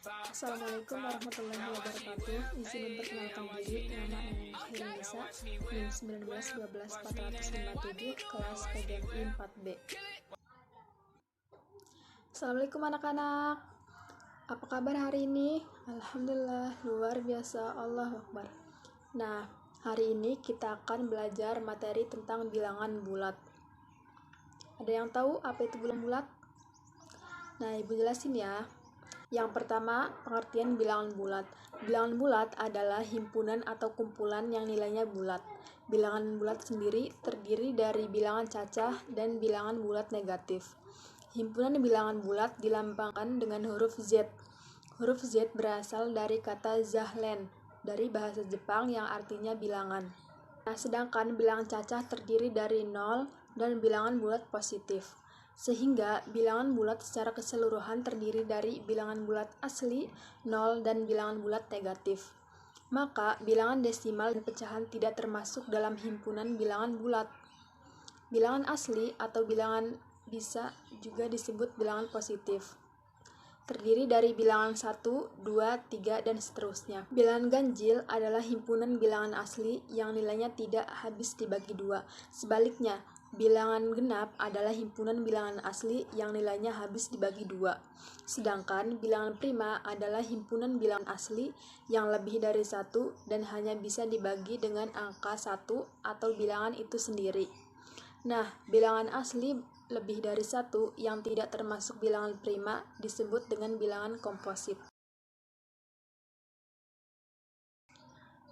Assalamualaikum warahmatullahi wabarakatuh. Izin memperkenalkan diri, nama Neneng Khairunisa, NIM 1912457, kelas PGMI 4B. Assalamualaikum anak-anak. Apa kabar hari ini? Alhamdulillah, luar biasa, Allahu Akbar. Nah, hari ini kita akan belajar materi tentang bilangan bulat. Ada yang tahu apa itu bilangan bulat? Nah, Ibu jelasin ya. Yang pertama, pengertian bilangan bulat. Bilangan bulat adalah himpunan atau kumpulan yang nilainya bulat. Bilangan bulat sendiri terdiri dari bilangan cacah dan bilangan bulat negatif. Himpunan bilangan bulat dilambangkan dengan huruf Z. Huruf Z berasal dari kata zahlen, dari bahasa Jepang yang artinya bilangan. Nah, sedangkan bilangan cacah terdiri dari 0 dan bilangan bulat positif. Sehingga bilangan bulat secara keseluruhan terdiri dari bilangan bulat asli, 0, dan bilangan bulat negatif. Maka bilangan desimal dan pecahan tidak termasuk dalam himpunan bilangan bulat. Bilangan asli atau bilangan bisa juga disebut bilangan positif. Terdiri dari bilangan 1, 2, 3, dan seterusnya. Bilangan ganjil adalah himpunan bilangan asli yang nilainya tidak habis dibagi 2. Sebaliknya, bilangan genap adalah himpunan bilangan asli yang nilainya habis dibagi 2. Sedangkan bilangan prima adalah himpunan bilangan asli yang lebih dari 1 dan hanya bisa dibagi dengan angka 1 atau bilangan itu sendiri. Nah, bilangan asli lebih dari 1 yang tidak termasuk bilangan prima disebut dengan bilangan komposit.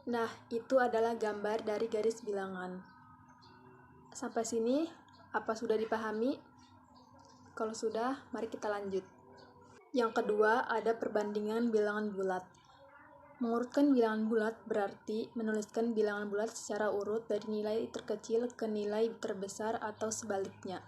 Nah, itu adalah gambar dari garis bilangan. Sampai sini, apa sudah dipahami? Kalau sudah, mari kita lanjut. Yang kedua, ada perbandingan bilangan bulat. Mengurutkan bilangan bulat berarti menuliskan bilangan bulat secara urut dari nilai terkecil ke nilai terbesar atau sebaliknya.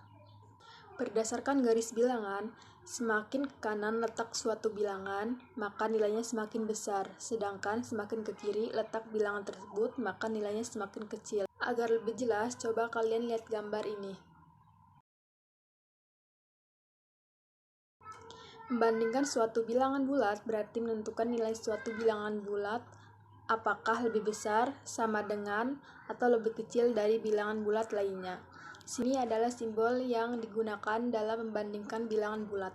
Berdasarkan garis bilangan, semakin ke kanan letak suatu bilangan, maka nilainya semakin besar, sedangkan semakin ke kiri letak bilangan tersebut, maka nilainya semakin kecil. Agar lebih jelas, coba kalian lihat gambar ini. Membandingkan suatu bilangan bulat berarti menentukan nilai suatu bilangan bulat apakah lebih besar, sama dengan, atau lebih kecil dari bilangan bulat lainnya. Sini adalah simbol yang digunakan dalam membandingkan bilangan bulat.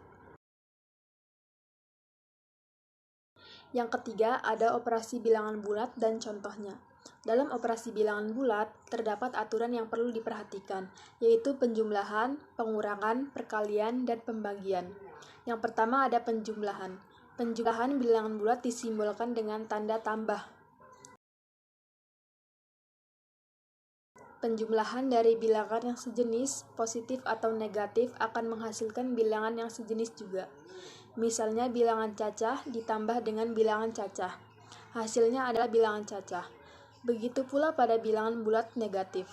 Yang ketiga, ada operasi bilangan bulat dan contohnya. Dalam operasi bilangan bulat, terdapat aturan yang perlu diperhatikan, yaitu penjumlahan, pengurangan, perkalian, dan pembagian. Yang pertama ada penjumlahan. Penjumlahan bilangan bulat disimbolkan dengan tanda tambah. Penjumlahan dari bilangan yang sejenis, positif atau negatif, akan menghasilkan bilangan yang sejenis juga. Misalnya bilangan cacah ditambah dengan bilangan cacah. Hasilnya adalah bilangan cacah. Begitu pula pada bilangan bulat negatif.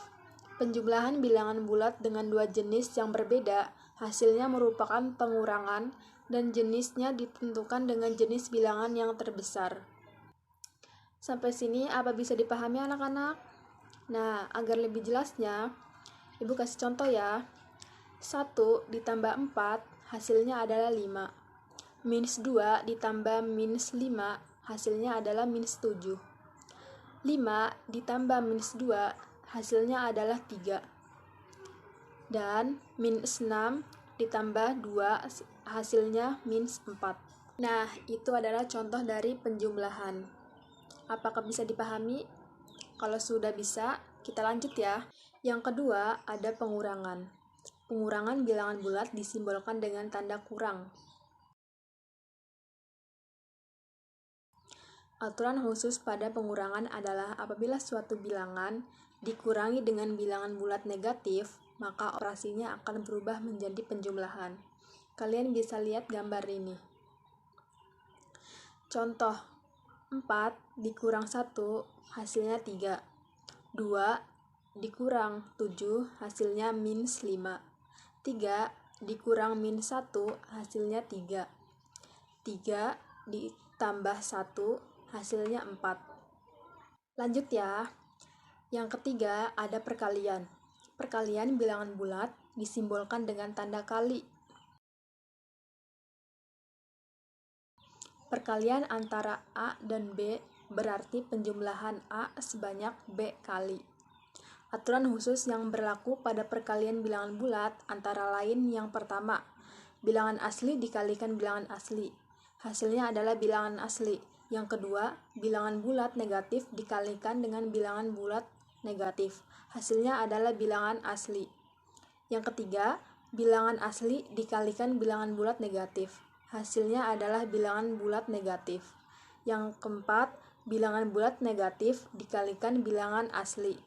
Penjumlahan bilangan bulat dengan dua jenis yang berbeda, hasilnya merupakan pengurangan dan jenisnya ditentukan dengan jenis bilangan yang terbesar. Sampai sini apa bisa dipahami anak-anak? Nah, agar lebih jelasnya, Ibu kasih contoh ya. 1 ditambah 4 hasilnya adalah 5. Minus 2 ditambah minus 5 hasilnya adalah minus 7. 5 ditambah minus 2 hasilnya adalah 3. Dan minus 6 ditambah 2 hasilnya minus 4. Nah, itu adalah contoh dari penjumlahan. Apakah bisa dipahami? Kalau sudah bisa, kita lanjut ya. Yang kedua, ada pengurangan. Pengurangan bilangan bulat disimbolkan dengan tanda kurang. Aturan khusus pada pengurangan adalah apabila suatu bilangan dikurangi dengan bilangan bulat negatif, maka operasinya akan berubah menjadi penjumlahan. Kalian bisa lihat gambar ini. Contoh, 4 dikurang 1 hasilnya 3. 2 dikurang 7 hasilnya minus 5. 3 dikurang minus 1 hasilnya 3. 3 ditambah 1 hasilnya 4. Lanjut ya. Yang ketiga ada perkalian. Perkalian bilangan bulat disimbolkan dengan tanda kali. Perkalian antara A dan B berarti penjumlahan A sebanyak B kali. Aturan khusus yang berlaku pada perkalian bilangan bulat antara lain yang pertama, bilangan asli dikalikan bilangan asli. Hasilnya adalah bilangan asli. Yang kedua, bilangan bulat negatif dikalikan dengan bilangan bulat negatif. Hasilnya adalah bilangan asli. Yang ketiga, bilangan asli dikalikan bilangan bulat negatif. Hasilnya adalah bilangan bulat negatif. Yang keempat, bilangan bulat negatif dikalikan bilangan asli.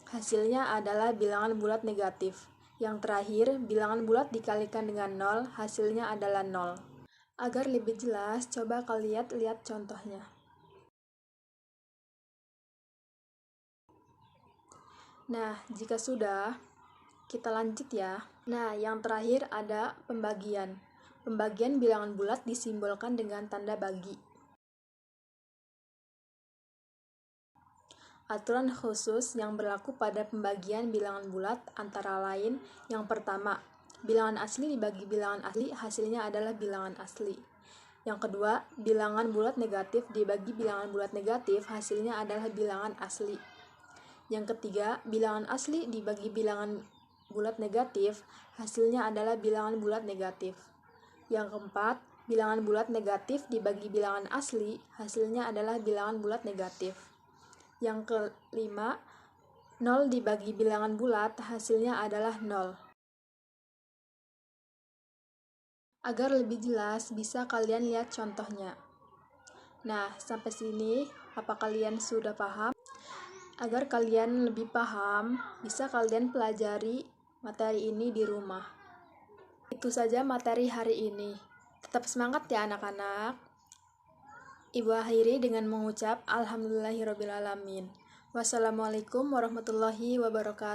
Hasilnya adalah bilangan bulat negatif. Yang terakhir, bilangan bulat dikalikan dengan 0, hasilnya adalah 0. Agar lebih jelas, coba kalian lihat contohnya. Nah, jika sudah, kita lanjut ya. Nah, yang terakhir ada pembagian. Pembagian bilangan bulat disimbolkan dengan tanda bagi. Aturan khusus yang berlaku pada pembagian bilangan bulat antara lain yang pertama, bilangan asli dibagi bilangan asli, hasilnya adalah bilangan asli. Yang kedua, bilangan bulat negatif dibagi bilangan bulat negatif, hasilnya adalah bilangan asli. Yang ketiga, bilangan asli dibagi bilangan bulat negatif, hasilnya adalah bilangan bulat negatif. Yang keempat, bilangan bulat negatif dibagi bilangan asli, hasilnya adalah bilangan bulat negatif. Yang kelima, 0 dibagi bilangan bulat, hasilnya adalah 0. Agar lebih jelas, bisa kalian lihat contohnya. Nah, sampai sini, apa kalian sudah paham? Agar kalian lebih paham, bisa kalian pelajari materi ini di rumah. Itu saja materi hari ini. Tetap semangat ya anak-anak. Ibu akhiri dengan mengucap Alhamdulillahirrabbilalamin. Wassalamualaikum warahmatullahi wabarakatuh.